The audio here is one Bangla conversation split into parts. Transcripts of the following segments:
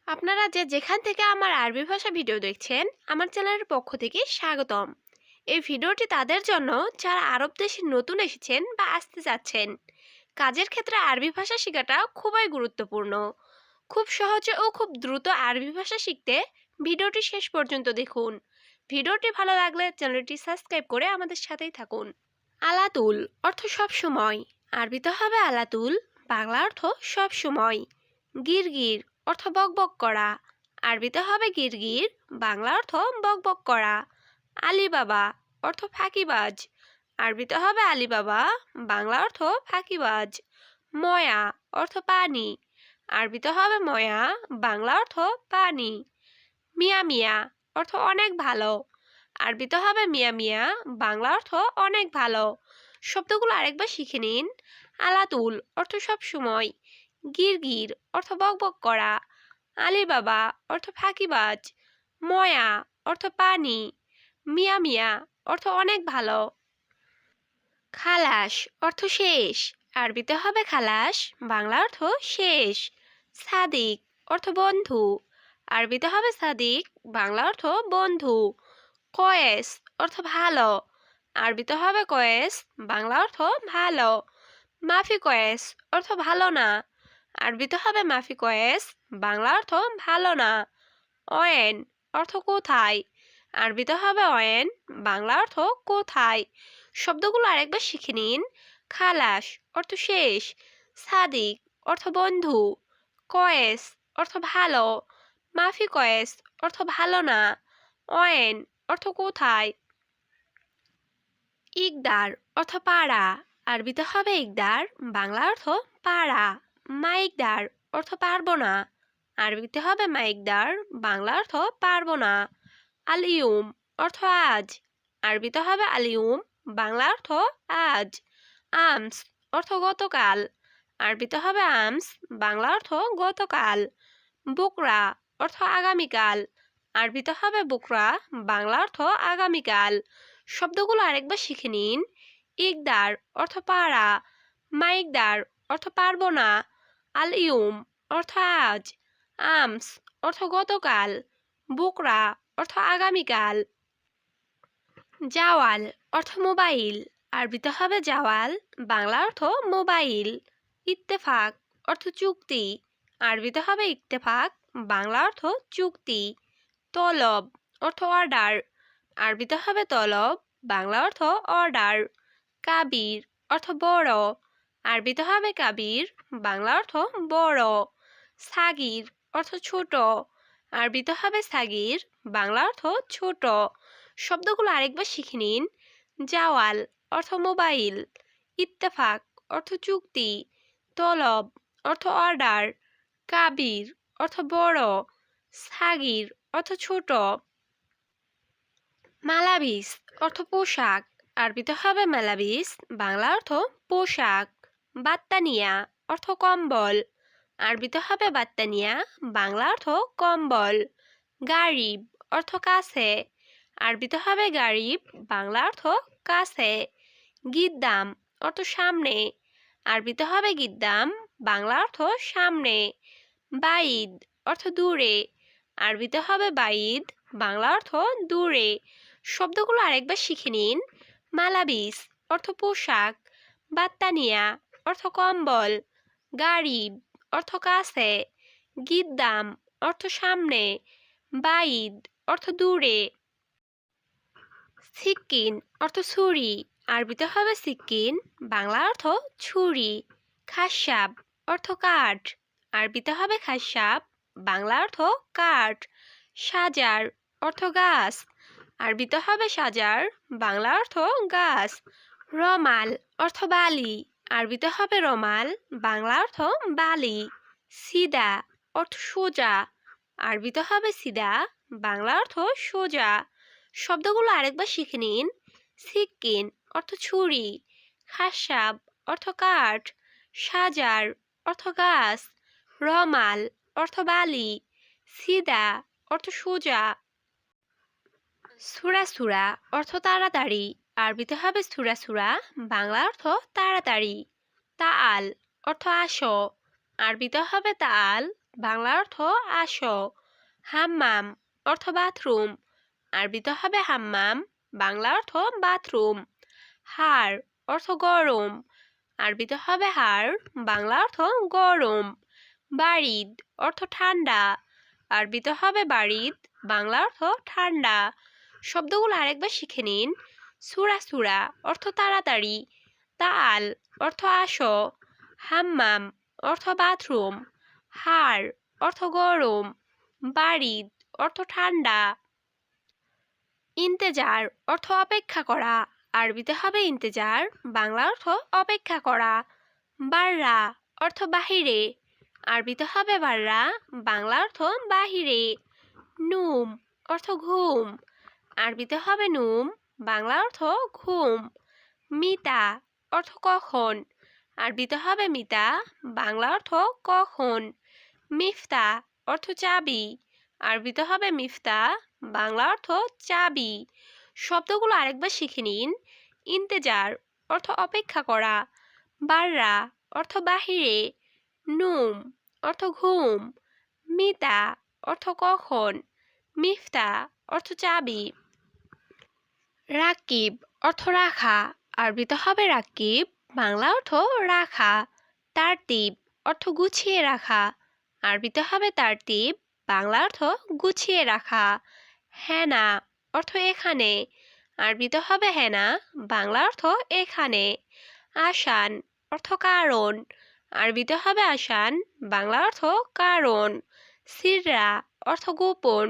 আপনারা যেখান থেকে আমার আরবি ভাষা ভিডিও দেখছেন, আমার চ্যানেলের পক্ষ থেকে স্বাগতম। এই ভিডিওটি তাদের জন্য যারা আরব দেশে নতুন এসেছেন বা আসতে যাচ্ছেন। কাজের ক্ষেত্রে আরবি ভাষা শেখাটা খুবই গুরুত্বপূর্ণ। খুব সহজে ও খুব দ্রুত আরবি ভাষা শিখতে ভিডিওটি শেষ পর্যন্ত দেখুন। ভিডিওটি ভালো লাগলে চ্যানেলটি সাবস্ক্রাইব করে আমাদের সাথেই থাকুন। আলাতুল অর্থ সব সময়। আরবিতে হবে আলাতুল, বাংলা অর্থ সব সময়। গিরগির অর্থ বকবক করা। আরবিতে হবে গিরগির, বাংলা অর্থ বকবক করা। আলিবাবা অর্থ ফাঁকিবাজ। আরবিতে হবে আলিবাবা, বাংলা অর্থ ফাঁকিবাজ। ময়া অর্থ পানি। আরবিতে হবে ময়া, বাংলা অর্থ পানি। মিয়া মিয়া অর্থ অনেক ভালো। আরবিতে হবে মিয়া মিয়া, বাংলা অর্থ অনেক ভালো। শব্দগুলো আরেকবার শিখে নিন। আলাতুল অর্থ সব সময়। গিরগির অর্থ বকবক করা। আলিবাবা অর্থ ফাঁকিবাজ। ময়া অর্থ পানি। মিয়া মিয়া অর্থ অনেক ভালো। খালাস অর্থ শেষ। আরবিতে হবে খালাস, বাংলা অর্থ শেষ। সাদিক অর্থ বন্ধু। আরবিতে হবে সাদিক, বাংলা অর্থ বন্ধু। কয়েস অর্থ ভালো। আরবিতে হবে কয়েস, বাংলা অর্থ ভালো। মাফি কয়েস অর্থ ভালো না। আরবিতে হবে মাফি কয়েস, বাংলা অর্থ ভালো না। অয়েন অর্থ কোথায়। আরবিতে হবে অয়েন, বাংলা অর্থ কোথায়। শব্দগুলো আরেকবার শিখে নিন। খালাস অর্থ শেষ। সাদিক অর্থ বন্ধু। কয়েস অর্থ ভালো। মাফি কয়েস অর্থ ভালো না। অয়েন অর্থ কোথায়। ইকদার অর্থ পাড়া। আরবিতে হবে ইকদার, বাংলা অর্থ পাড়া। মাইকদার অর্থ পারবো না। আরবিতে হবে মাইকদার, বাংলা অর্থ পারবো না। আলিউম অর্থ আজ। আরবিতে হবে আলিউম, বাংলা অর্থ আজ। আমস অর্থ গতকাল। আরবিতে হবে আমস, বাংলা অর্থ গতকাল। বুকরা অর্থ আগামীকাল। আরবিতে হবে বুকরা, বাংলা অর্থ আগামীকাল। শব্দগুলো আরেকবার শিখে নিন। ইকদার অর্থ পাড়া। মাইকদার অর্থ পারবো না। আলিউম অর্থ আজ। আমস অর্থ গতকাল। বুকরা অর্থ আগামীকাল। জাওয়াল অর্থ মোবাইল। আরবিতে হবে জাওয়াল, বাংলা অর্থ মোবাইল। ইত্তেফাক অর্থ চুক্তি। আরবিতে হবে ইত্তেফাক, বাংলা অর্থ চুক্তি। তলব অর্থ অর্ডার। আরবিতে হবে তলব, বাংলা অর্থ অর্ডার। কাবির অর্থ বড়। আরবিতে হবে কাবির, বাংলা অর্থ বড়। সাগির অর্থ ছোট। আরবিতে হবে সাগির, বাংলা অর্থ ছোট। শব্দগুলো আরেকবার শিখে নিন। জাওয়াল অর্থ মোবাইল। ইত্তেফাক অর্থ চুক্তি। তলব অর্থ অর্ডার। কাবির অর্থ বড়। সাগির অর্থ ছোট। মালাবিস অর্থ পোশাক। আরবিতে হবে মালাবিস, বাংলা অর্থ পোশাক। বাত্তানিয়া অর্থ কম্বল। আরবিতে হবে বাত্তানিয়া, বাংলা অর্থ কম্বল। গারিব অর্থ কাছে। আরবিতে হবে গারিব, বাংলা অর্থ কাছে। গিদ্দাম অর্থ সামনে। আরবিতে হবে গিদ্দাম, বাংলা অর্থ সামনে। বাইদ অর্থ দূরে। আরবিতে হবে বাইদ, বাংলা অর্থ দূরে। শব্দগুলো আরেকবার শিখে নিন। মালাবিস অর্থ পোশাক। বাত্তানিয়া অর্থ কম্বল। গারিব অর্থ কাছে। গিদ্দাম অর্থ সামনে। বাইদ অর্থ দূরে। সিক্কিন অর্থ ছুরি। আরবিতে হবে সিক্কিন, বাংলা অর্থ ছুরি। খাসাব অর্থ কাঠ। আরবিতে হবে খাসাব, বাংলা অর্থ কাঠ। সাজার অর্থ গাছ। আরবিতে হবে সাজার, বাংলা অর্থ গাছ। রমাল অর্থ বালি। আরবিতে হবে রমাল, বাংলা অর্থ বালি। সিদা অর্থ সোজা। আরবিতে হবে সিদা, বাংলা অর্থ সোজা। শব্দগুলো আরেকবার শিখে নিন। সিক্কিন অর্থ ছুরি। খাসাব অর্থ কাঠ। সাজার অর্থ গাছ। রমাল অর্থ বালি। সিদা অর্থ সোজা। সুরা সুরা অর্থ তাড়াতাড়ি। আরবিতে হবে সুরা সুরা, বাংলা অর্থ তাড়াতাড়ি। তাআল অর্থ আসো। আরবিতে হবে তাআল, বাংলা অর্থ আসো। হাম্মাম অর্থ বাথরুম, আরবিতে হবে হাম্মাম, বাংলা অর্থ বাথরুম। হাড় অর্থ গরম, আরবিতে হবে হাড়, বাংলা অর্থ গরম। বারিদ অর্থ ঠান্ডা, আরবিতে হবে বারিদ, বাংলা অর্থ ঠান্ডা। শব্দগুলো আরেকবার শিখে নিন। সুরা সুরা অর্থ তাড়াতাড়ি, তাল অর্থ আসো, হাম্মাম অর্থ বাথরুম, হাড় অর্থ গরম, বারিদ অর্থ ঠান্ডা। ইন্তেজার অর্থ অপেক্ষা করা, আরবিতে হবে ইন্তেজার, বাংলা অর্থ অপেক্ষা করা। বাররা অর্থ বাহিরে, আরবিতে হবে বাররা, বাংলা অর্থ বাহিরে। নুম অর্থ ঘুম, আরবিতে হবে নুম, বাংলা অর্থ ঘুম। মিতা অর্থ কখন, আরবিতে হবে মিতা, বাংলা অর্থ কখন। মিফতা অর্থ চাবি, আরবিতে হবে মিফতা, বাংলা অর্থ চাবি। শব্দগুলো আরেকবার শিখে নিন। ইন্তেজার অর্থ অপেক্ষা করা, বাররা অর্থ বাহিরে, নুম অর্থ ঘুম, মিতা অর্থ কখন, মিফতা অর্থ চাবি। রাকিব অর্থ রাখা, আরবিতে হবে রাকিব, বাংলা অর্থ রাখা। তারতিব অর্থ গুছিয়ে রাখা, আরবিতে হবে তারতিব, বাংলা অর্থ গুছিয়ে রাখা। হেনা অর্থ এখানে, আরবিতে হবে হেনা, বাংলা অর্থ এখানে। আসান অর্থ কারণ, আরবিতে হবে আসান, বাংলা অর্থ কারণ। সিররা অর্থ গোপন,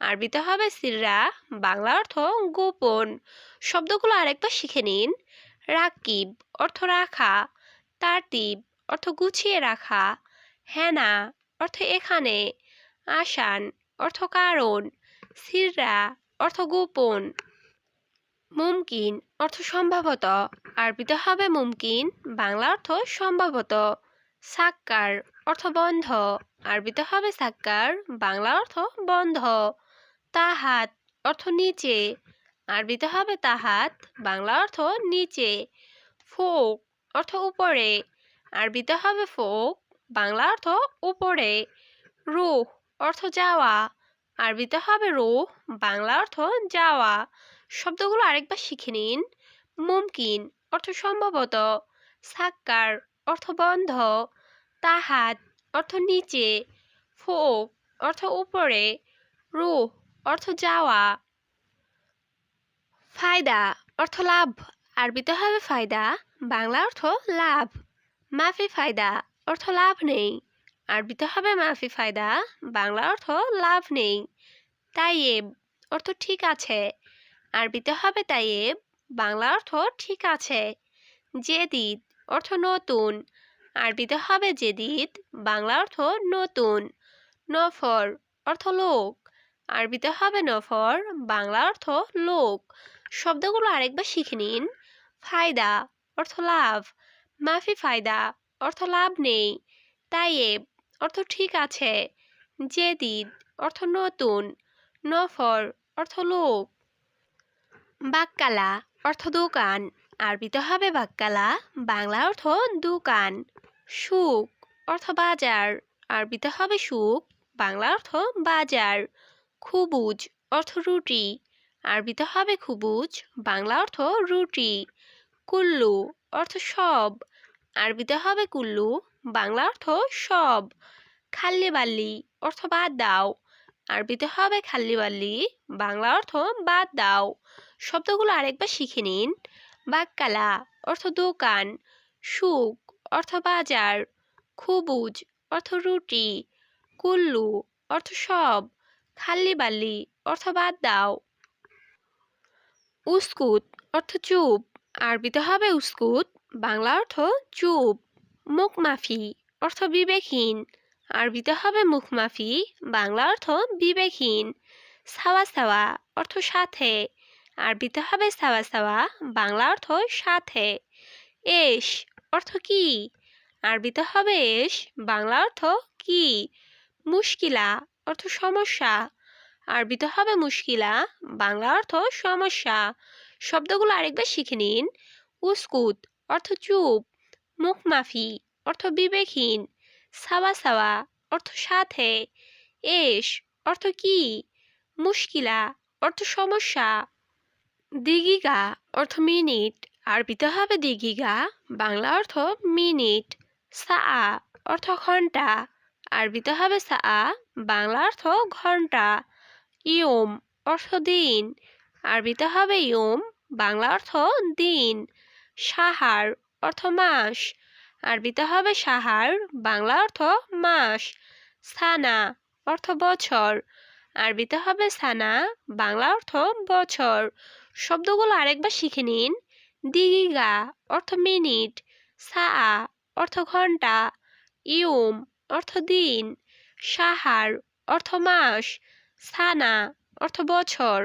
আরবিতে হবে সিররা, বাংলা অর্থ গোপন। শব্দগুলো আরেকবার শিখে নিন। রাকিব অর্থ রাখা, তারতিব অর্থ গুছিয়ে রাখা, হেনা অর্থ এখানে, আসান অর্থ কারণ, সিররা অর্থ গোপন। মুমকিন অর্থ সম্ভবত, আরবিতে হবে মুমকিন, বাংলা অর্থ সম্ভবত। সাক্কার অর্থ বন্ধ, আরবিতে হবে সাক্কার, বাংলা অর্থ বন্ধ। তাহাত অর্থ নিচে, আরবিতে হবে তাহাত, বাংলা অর্থ নিচে। ফোক অর্থ উপরে, আরবিতে হবে ফোক, বাংলা অর্থ উপরে। রুহ অর্থ যাওয়া, আরবিতে হবে রুহ, বাংলা অর্থ যাওয়া। শব্দগুলো আরেকবার শিখে নিন। মুমকিন অর্থ সম্ভবত, সাক্কার অর্থ বন্ধ, তাহাত অর্থ নিচে, ফোক অর্থ উপরে, রুহ অর্থ যাওয়া। ফায়দা অর্থ লাভ, আরবিতে হবে ফায়দা, বাংলা অর্থ লাভ। মাফি ফায়দা অর্থ লাভ নেই, আরবিতে হবে মাফি ফায়দা, বাংলা অর্থ লাভ নেই। তাইয়েব অর্থ ঠিক আছে, আরবিতে হবে তাইয়েব, বাংলা অর্থ ঠিক আছে। জেদিদ অর্থ নতুন, আরবিতে হবে জেদিদ, বাংলা অর্থ নতুন। নফর অর্থ লোক, আরবিতে হবে নফর, বাংলা অর্থ লোক। শব্দগুলো আরেকবার শিখে নিন। ফায়দা অর্থ লাভ, মাফি ফায়দা অর্থ লাভ নেই, তাইয়েব অর্থ ঠিক আছে, জেদিদ অর্থ নতুন, নফর অর্থ লোক। বাক্কালা অর্থ দোকান, আরবিতে হবে বাক্কালা, বাংলা অর্থ দোকান। সুক অর্থ বাজার, আরবিতে হবে সুক, বাংলা অর্থ বাজার। খুবুজ অর্থ রুটি, আরবিতে হবে খুবুজ, বাংলা অর্থ রুটি। কুল্লু অর্থ সব, আরবিতে হবে কুল্লু, বাংলা অর্থ সব। খাল্লি বাল্লি অর্থ বাদ দাও, আরবিতে হবে খাল্লি বাল্লি, বাংলা অর্থ বাদ দাও। শব্দগুলো আরেকবার শিখে নিন। বাক্কালা অর্থ দোকান, সুক অর্থ বাজার, খুবুজ অর্থ রুটি, কুল্লু অর্থ সব, খাল্লি বাল্লি অর্থ বাদ দাও। উস্কুত অর্থ চুপ, আরবিতে হবে উস্কুত, বাংলা অর্থ চুপ। মুখমাফি অর্থ বিবেকহীন, আরবিতে হবে মুখমাফি, বাংলা অর্থ বিবেকহীন। সাওয়া সাওয়া অর্থ সাথে, আরবিতে হবে সাওয়া সাওয়া, বাংলা অর্থ সাথে। এশ অর্থ কি, আরবিতে হবে এশ, বাংলা অর্থ কি। মুশকিলা অর্থ সমস্যা, আরবিতে হবে মুশকিলা, বাংলা অর্থ সমস্যা। শব্দগুলো আরেকবার শিখে নিন। উস্কুত অর্থ চুপ, মুখমাফি অর্থ বিবেকহীন, সাওয়া সাওয়া অর্থ সাথে, এস অর্থ কি, মুশকিলা অর্থ সমস্যা। দিগিগা অর্থ মিনিট, আরবিতে হবে দিগিগা, বাংলা অর্থ মিনিট। সা অর্থ ঘন্টা, আরবিতে হবে সা, বাংলা অর্থ ঘন্টা। ইয়ম অর্থ দিন, আরবিতে হবে ইয়ম, বাংলা অর্থ দিন। সাহার অর্থ মাস, আরবিতে হবে সাহার, বাংলা অর্থ মাস। সানা অর্থ বছর, আরবিতে হবে সানা, বাংলা অর্থ বছর। শব্দগুলো আরেকবার শিখে নিন। দিগিগা অর্থ মিনিট, সা অর্থ ঘন্টা, ইয়ম অর্থ দিন, সাহার অর্থ মাস, সানা অর্থ বছর।